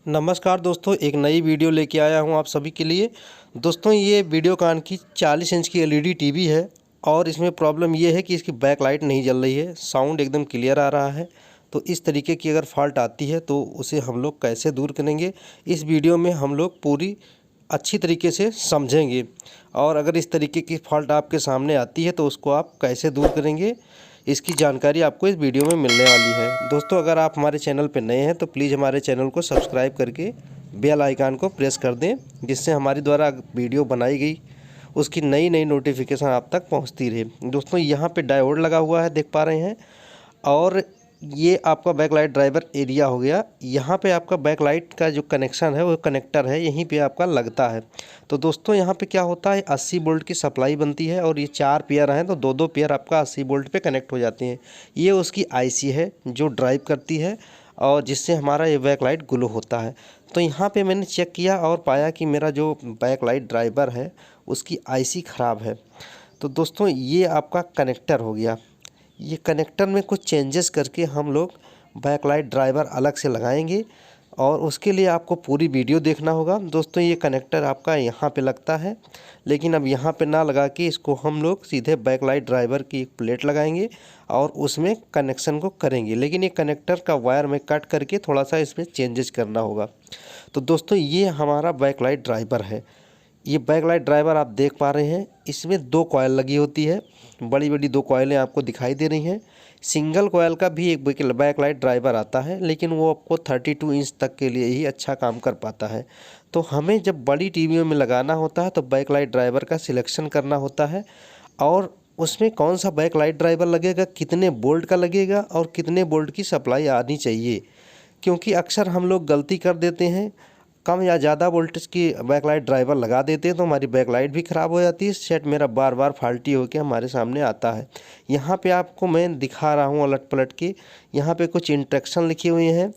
नमस्कार दोस्तों, एक नई वीडियो लेके आया हूं आप सभी के लिए। दोस्तों ये वीडियोकॉन की 40 इंच की एलईडी टीवी है और इसमें प्रॉब्लम ये है कि इसकी बैक लाइट नहीं जल रही है। साउंड एकदम क्लियर आ रहा है। तो इस तरीके की अगर फॉल्ट आती है तो उसे हम लोग कैसे दूर करेंगे, इस वीडियो में हम लोग पूरी अच्छी तरीके से समझेंगे। और अगर इस तरीके की फॉल्ट आपके सामने आती है तो उसको आप कैसे दूर करेंगे, इसकी जानकारी आपको इस वीडियो में मिलने वाली है। दोस्तों अगर आप हमारे चैनल पर नए हैं तो प्लीज़ हमारे चैनल को सब्सक्राइब करके बेल आइकन को प्रेस कर दें, जिससे हमारी द्वारा वीडियो बनाई गई उसकी नई नई नोटिफिकेशन आप तक पहुंचती रहे। दोस्तों यहाँ पे डायोड लगा हुआ है, देख पा रहे हैं। और ये आपका बैकलाइट ड्राइवर एरिया हो गया। यहाँ पे आपका बैकलाइट का जो कनेक्शन है वो कनेक्टर है, यहीं पे आपका लगता है। तो दोस्तों यहाँ पे क्या होता है, 80 वोल्ट की सप्लाई बनती है और ये 4 पेयर हैं तो दो दो पेयर आपका 80 वोल्ट पे कनेक्ट हो जाते हैं। ये उसकी आईसी है जो ड्राइव करती है और जिससे हमारा ये बैकलाइट ग्लो होता है। तो यहाँ पे मैंने चेक किया और पाया कि मेरा जो बैकलाइट ड्राइवर है उसकी आईसी ख़राब है। तो दोस्तों ये आपका कनेक्टर हो गया। ये कनेक्टर में कुछ चेंजेस करके हम लोग बैकलाइट ड्राइवर अलग से लगाएंगे और उसके लिए आपको पूरी वीडियो देखना होगा। दोस्तों ये कनेक्टर आपका यहाँ पे लगता है, लेकिन अब यहाँ पे ना लगा के इसको हम लोग सीधे बैकलाइट ड्राइवर की एक प्लेट लगाएंगे और उसमें कनेक्शन को करेंगे। लेकिन ये कनेक्टर का वायर में कट करके थोड़ा सा इसमें चेंजेस करना होगा। तो दोस्तों ये हमारा बैकलाइट ड्राइवर है। ये बैकलाइट ड्राइवर आप देख पा रहे हैं, इसमें 2 कॉइल लगी होती है, बड़ी बड़ी 2 कॉइलें आपको दिखाई दे रही हैं। सिंगल कॉइल का भी एक बैकलाइट ड्राइवर आता है, लेकिन वो आपको 32 इंच तक के लिए ही अच्छा काम कर पाता है। तो हमें जब बड़ी टीवियों में लगाना होता है तो बैकलाइट ड्राइवर का सिलेक्शन करना होता है और उसमें कौन सा बैकलाइट ड्राइवर लगेगा, कितने वोल्ट का लगेगा और कितने वोल्ट की सप्लाई आनी चाहिए। क्योंकि अक्सर हम लोग गलती कर देते हैं, कम या ज़्यादा वोल्टेज की बैकलाइट ड्राइवर लगा देते हैं तो हमारी बैकलाइट भी ख़राब हो जाती है। सेट मेरा बार बार फाल्टी होकर हमारे सामने आता है। यहाँ पे आपको मैं दिखा रहा हूँ उलट पलट के। यहाँ पे कुछ इंस्ट्रक्शन लिखे हुए हैं,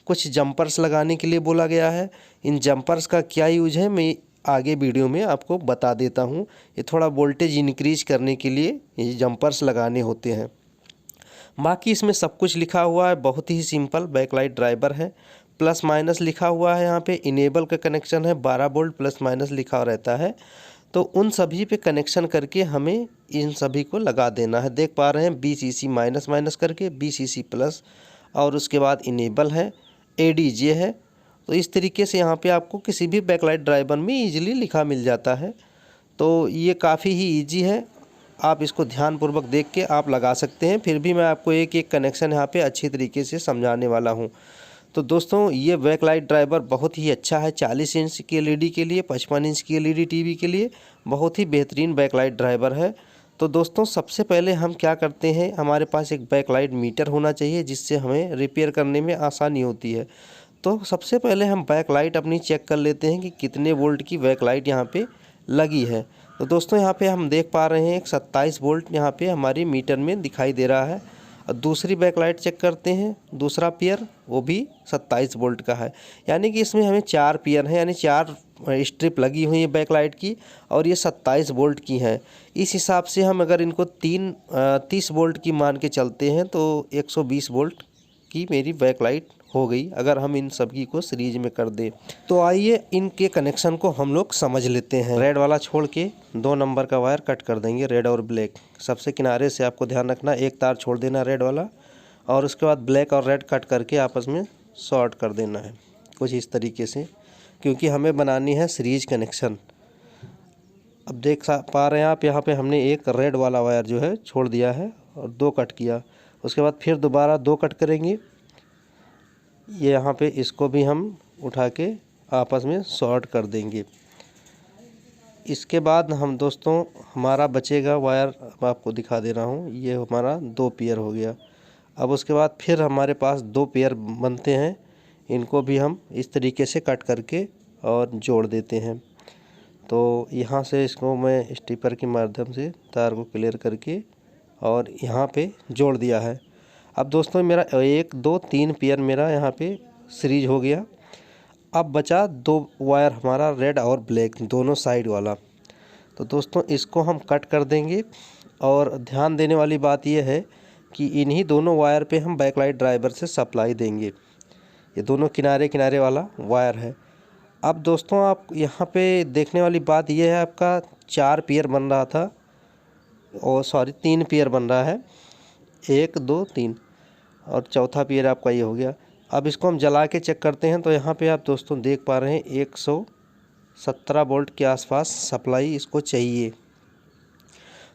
कुछ जंपर्स लगाने के लिए बोला गया है। इन जंपर्स का क्या यूज है मैं आगे वीडियो में आपको बता देता हूँ। ये थोड़ा वोल्टेज इंक्रीज करने के लिए ये जंपर्स लगाने होते हैं। बाकी इसमें सब कुछ लिखा हुआ है, बहुत ही सिंपल बैकलाइट ड्राइवर है। प्लस माइनस लिखा हुआ है, यहाँ पे इनेबल का कनेक्शन है, 12 वोल्ट प्लस माइनस लिखा रहता है। तो उन सभी पे कनेक्शन करके हमें इन सभी को लगा देना है। देख पा रहे हैं BCC माइनस माइनस करके BCC प्लस, और उसके बाद इनेबल है, ADJ है। तो इस तरीके से यहाँ पे आपको किसी भी बैकलाइट ड्राइवर में ईजिली लिखा मिल जाता है। तो ये काफ़ी ही ईजी है, आप इसको ध्यानपूर्वक देख के आप लगा सकते हैं। फिर भी मैं आपको एक एक कनेक्शन यहाँ पे अच्छी तरीके से समझाने वाला हूँ। तो दोस्तों ये बैकलाइट ड्राइवर बहुत ही अच्छा है। 40 इंच की एलईडी के लिए, 55 इंच की एलईडी टीवी के लिए बहुत ही बेहतरीन बैकलाइट ड्राइवर है। तो दोस्तों सबसे पहले हम क्या करते हैं, हमारे पास एक बैकलाइट मीटर होना चाहिए जिससे हमें रिपेयर करने में आसानी होती है। तो सबसे पहले हम बैकलाइट अपनी चेक कर लेते हैं कि कितने वोल्ट की बैकलाइट यहाँ पे लगी है। तो दोस्तों यहाँ पे हम देख पा रहे हैं एक 27 वोल्ट यहाँ पे हमारी मीटर में दिखाई दे रहा है। और दूसरी बैकलाइट चेक करते हैं, दूसरा पेयर वो भी 27 वोल्ट का है। यानी कि इसमें हमें 4 पेयर हैं, यानी 4 स्ट्रिप लगी हुई है बैकलाइट की और ये 27 वोल्ट की हैं। इस हिसाब से हम अगर इनको 30 वोल्ट की मान के चलते हैं तो 120 वोल्ट की मेरी बैकलाइट हो गई अगर हम इन सभी को सीरीज में कर दें। तो आइए इनके कनेक्शन को हम लोग समझ लेते हैं। रेड वाला छोड़ के 2 नंबर का वायर कट कर देंगे, रेड और ब्लैक। सबसे किनारे से आपको ध्यान रखना, एक तार छोड़ देना रेड वाला और उसके बाद ब्लैक और रेड कट करके आपस में शॉर्ट कर देना है कुछ इस तरीके से, क्योंकि हमें बनानी है सीरीज कनेक्शन। अब देख पा रहे हैं आप, यहाँ पे हमने एक रेड वाला वायर जो है छोड़ दिया है और 2 कट किया। उसके बाद फिर दोबारा 2 कट करेंगे। ये यहाँ पे इसको भी हम उठा के आपस में शॉर्ट कर देंगे। इसके बाद हम दोस्तों हमारा बचेगा वायर, अब आपको दिखा दे रहा हूँ, ये हमारा 2 पेयर हो गया। अब उसके बाद फिर हमारे पास 2 पेयर बनते हैं, इनको भी हम इस तरीके से कट करके और जोड़ देते हैं। तो यहाँ से इसको मैं स्टीपर के माध्यम से तार को क्लियर करके और यहाँ पे जोड़ दिया है। अब दोस्तों मेरा 1 2 3 पेयर मेरा यहाँ पे सीरीज हो गया। अब बचा 2 वायर हमारा रेड और ब्लैक दोनों साइड वाला। तो दोस्तों इसको हम कट कर देंगे और ध्यान देने वाली बात यह है कि इन्हीं दोनों वायर पे हम बैकलाइट ड्राइवर से सप्लाई देंगे। ये दोनों किनारे किनारे वाला वायर है। अब दोस्तों आप यहाँ पे देखने वाली बात ये है, आपका 4 पेयर बन रहा था, और सॉरी 3 पेयर बन रहा है, 1 2 3, और चौथा पेयर आपका ये हो गया। अब इसको हम जला के चेक करते हैं। तो यहाँ पे आप दोस्तों देख पा रहे हैं 117 वोल्ट के आसपास सप्लाई इसको चाहिए।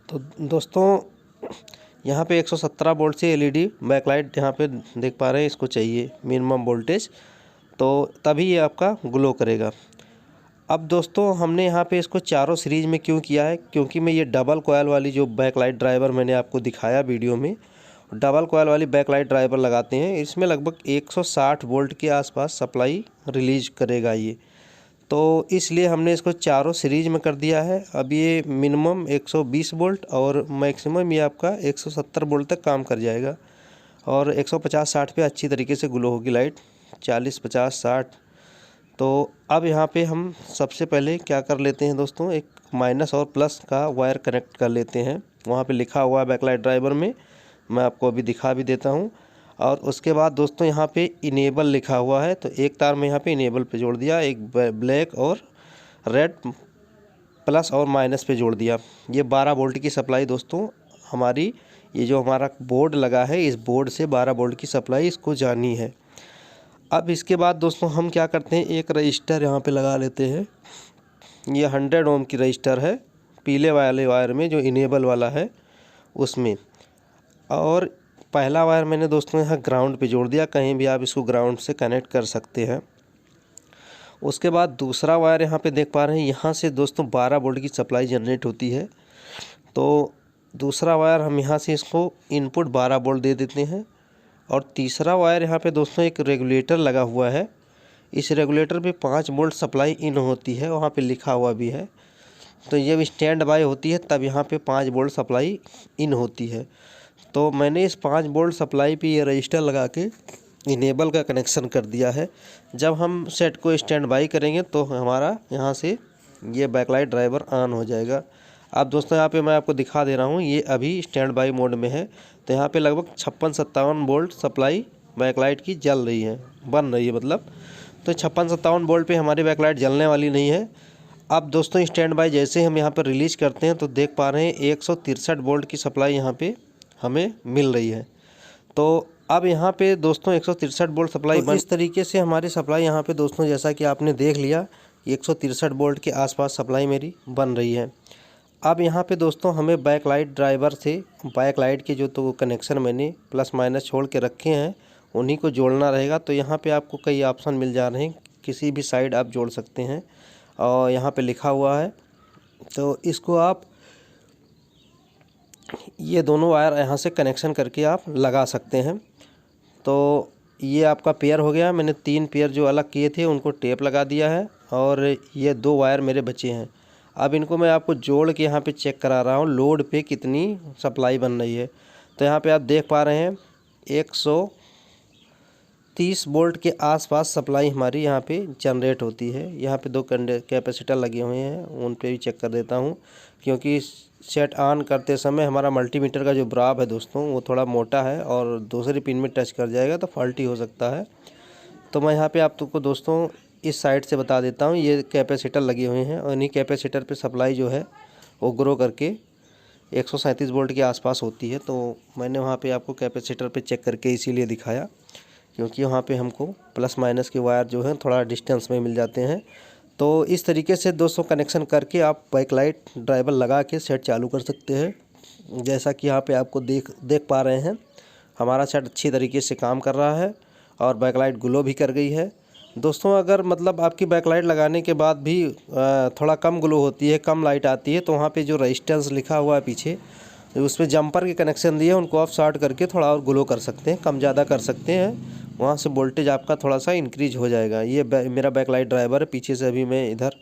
तो दोस्तों यहाँ पे 117 वोल्ट से एलईडी बैकलाइट यहाँ पे देख पा रहे हैं इसको चाहिए मिनिमम वोल्टेज, तो तभी ये आपका ग्लो करेगा। अब दोस्तों हमने यहाँ पे इसको चारों सीरीज़ में क्यों किया है, क्योंकि मैं ये डबल कॉयल वाली जो बैकलाइट ड्राइवर मैंने आपको दिखाया वीडियो में, डबल कॉयल वाली बैकलाइट ड्राइवर लगाते हैं। इसमें लगभग 160 वोल्ट के आसपास सप्लाई रिलीज करेगा ये, तो इसलिए हमने इसको चारों सीरीज में कर दिया है। अब ये मिनिमम 120 वोल्ट और मैक्सिमम ये आपका 170 वोल्ट तक काम कर जाएगा, और 150-60 पे अच्छी तरीके से ग्लो होगी लाइट, 40 50 60। तो अब यहाँ पे हम सबसे पहले क्या कर लेते हैं दोस्तों, एक माइनस और प्लस का वायर कनेक्ट कर लेते हैं। वहाँ पे लिखा हुआ है बैकलाइट ड्राइवर में, मैं आपको अभी दिखा भी देता हूँ। और उसके बाद दोस्तों यहाँ पे इनेबल लिखा हुआ है, तो एक तार में यहाँ पे इनेबल पे जोड़ दिया, एक ब्लैक और रेड प्लस और माइनस पे जोड़ दिया। ये 12 वोल्ट की सप्लाई दोस्तों हमारी, ये जो हमारा बोर्ड लगा है इस बोर्ड से 12 वोल्ट की सप्लाई इसको जानी है। अब इसके बाद दोस्तों हम क्या करते हैं, एक रजिस्टर यहाँ पे लगा लेते हैं। ये 100 ओम की रजिस्टर है, पीले वाले वायर में जो इनेबल वाला है उसमें। और पहला वायर मैंने दोस्तों यहाँ ग्राउंड पे जोड़ दिया, कहीं भी आप इसको ग्राउंड से कनेक्ट कर सकते हैं। उसके बाद दूसरा वायर यहाँ पे देख पा रहे हैं, यहाँ से दोस्तों 12 वोल्ट की सप्लाई जनरेट होती है। तो दूसरा वायर हम यहाँ से इसको इनपुट 12 वोल्ट दे देते हैं। और तीसरा वायर यहाँ पे दोस्तों एक रेगुलेटर लगा हुआ है, इस रेगुलेटर पे 5 वोल्ट सप्लाई इन होती है, वहाँ पे लिखा हुआ भी है। तो ये स्टैंड बाय होती है तब यहाँ पे 5 वोल्ट सप्लाई इन होती है। तो मैंने इस 5 वोल्ट सप्लाई पे ये रजिस्टर लगा के इनेबल का कनेक्शन कर दिया है। जब हम सेट को स्टैंड बाई करेंगे तो हमारा यहाँ से ये बैकलाइट ड्राइवर ऑन हो जाएगा। अब दोस्तों यहाँ पे मैं आपको दिखा दे रहा हूँ, ये अभी स्टैंड बाई मोड में है। तो यहाँ पे लगभग 56-57 वोल्ट सप्लाई बैकलाइट की जल रही है, बन रही है मतलब। तो 56-57 वोल्ट पे हमारी बैकलाइट जलने वाली नहीं है। अब दोस्तों स्टैंड बाई जैसे हम यहाँ पर रिलीज़ करते हैं तो देख पा रहे हैं 163 वोल्ट की सप्लाई यहाँ पे हमें मिल रही है। तो अब यहाँ पे दोस्तों 163 वोल्ट सप्लाई तो इस तरीके से हमारी सप्लाई यहाँ पे दोस्तों, जैसा कि आपने देख लिया, 163 वोल्ट के आसपास सप्लाई मेरी बन रही है। अब यहाँ पे दोस्तों हमें बैकलाइट ड्राइवर से बैकलाइट के जो तो कनेक्शन मैंने प्लस माइनस छोड़ के रखे हैं उन्हीं को जोड़ना रहेगा। तो यहाँ पे आपको कई ऑप्शन मिल जा रहे हैं, किसी भी साइड आप जोड़ सकते हैं, और यहाँ पे लिखा हुआ है। तो इसको आप ये दोनों वायर यहाँ से कनेक्शन करके आप लगा सकते हैं। तो ये आपका पेयर हो गया। मैंने 3 पेयर जो अलग किए थे उनको टेप लगा दिया है, और ये 2 वायर मेरे बचे हैं। अब इनको मैं आपको जोड़ के यहाँ पे चेक करा रहा हूँ लोड पे कितनी सप्लाई बन रही है। तो यहाँ पे आप देख पा रहे हैं 130 वोल्ट के आसपास सप्लाई हमारी यहाँ पे जनरेट होती है। यहाँ पे 2 कैपेसिटर लगे हुए हैं, उन पे भी चेक कर देता हूँ, क्योंकि सेट ऑन करते समय हमारा मल्टीमीटर का जो ब्राब है दोस्तों वो थोड़ा मोटा है और दूसरी पिन में टच कर जाएगा तो फॉल्टी हो सकता है। तो मैं यहाँ पे आपको दोस्तों इस साइड से बता देता हूँ, ये कैपेसिटर लगे हुए हैं और इन्हीं कैपेसिटर पे सप्लाई जो है वो ग्रो करके 137 वोल्ट के आसपास होती है। तो मैंने वहाँ पे आपको कैपेसिटर पे चेक करके इसीलिए दिखाया, क्योंकि वहाँ पे हमको प्लस माइनस के वायर जो है थोड़ा डिस्टेंस में मिल जाते हैं। तो इस तरीके से दोस्तों कनेक्शन करके आप बैकलाइट ड्राइवर लगा के सेट चालू कर सकते हैं। जैसा कि यहाँ पे आपको देख पा रहे हैं, हमारा सेट अच्छी तरीके से काम कर रहा है और बैकलाइट ग्लो भी कर गई है। दोस्तों अगर मतलब आपकी बैकलाइट लगाने के बाद भी थोड़ा कम ग्लो होती है, कम लाइट आती है, तो वहाँ पे जो रेजिस्टेंस लिखा हुआ है पीछे उस पर जंपर के कनेक्शन दिए उनको आप शॉर्ट करके थोड़ा और ग्लो कर सकते हैं, कम ज़्यादा कर सकते हैं। वहाँ से वोल्टेज आपका थोड़ा सा इंक्रीज हो जाएगा। ये मेरा बैकलाइट ड्राइवर है, पीछे से अभी मैं इधर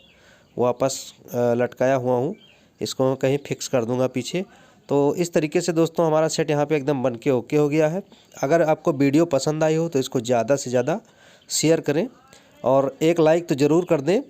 वापस लटकाया हुआ हूँ, इसको मैं कहीं फिक्स कर दूँगा पीछे। तो इस तरीके से दोस्तों हमारा सेट यहाँ पे एकदम बन के ओके हो गया है। अगर आपको वीडियो पसंद आई हो तो इसको ज़्यादा से ज़्यादा शेयर करें और एक लाइक तो ज़रूर कर दें।